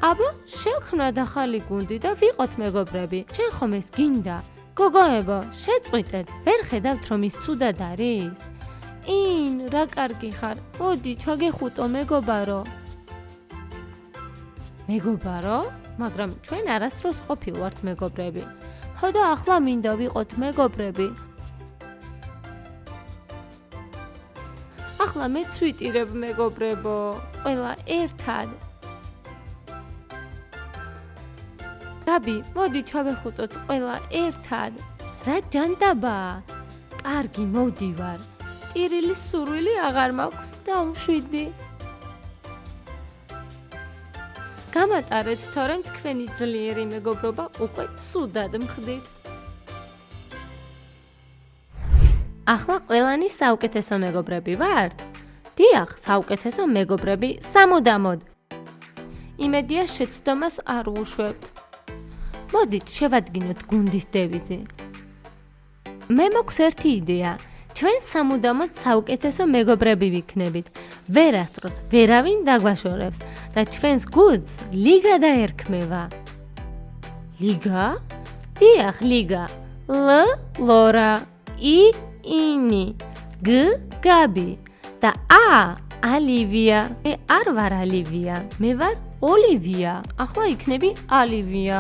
აბა, შევქმნათ ახალი გუნდი და ვიყოთ მეგობრები. შენ ხომ ეს გინდა? გოგოებო, შეწყვიტეთ, ვერ ხედავთ რომ ის ცუდად არის? რა კარგი ხარ. მოდი, ჩაგეხუტო მეგობარო. მეგობარო? მაგრამ ჩვენ არასდროს ყოფილვართ მეგობრები. ხო და ახლა მინდა ვიყოთ მეგობრები. ახლა მეც ვიტირებ მეგობრებო, ყველა ერთად. გაბი, მოდი ჩავეხუტოთ ყველა ერთად. რა ჯანდაბაა? კარგი, მოვდივარ. ტირილის სურვილი აღარ მაქვს, დავშვიდი. გამატარეთ, თორემ თქვენი ძლიერი მეგობრობა უკვე ცუდად მხდის. ახლა ყველანი საუკეთესო მეგობრები ვართ? დიახ, საუკეთესო მეგობრები სამუდამოდ. იმედია შეცდომას არ უშვებთ. მოდით შევადგინოთ გუნდის დევიზი. მე მაქვს ერთი იდეა. ჩვენ სამუდამოდ საუკეთესო მეგობრები ვიქნებით. ვერასდროს ვერავინ დაგვაშორებს და ჩვენს გუნდს ლიგა დაერქმევა. ლიგა? დიახ, ლიგა. ლ ლორა, ინი, გ გაბი და ალივია. მე არ ვარ ალივია, მე ვარ ოლივია. ახლა იქნები ალივია.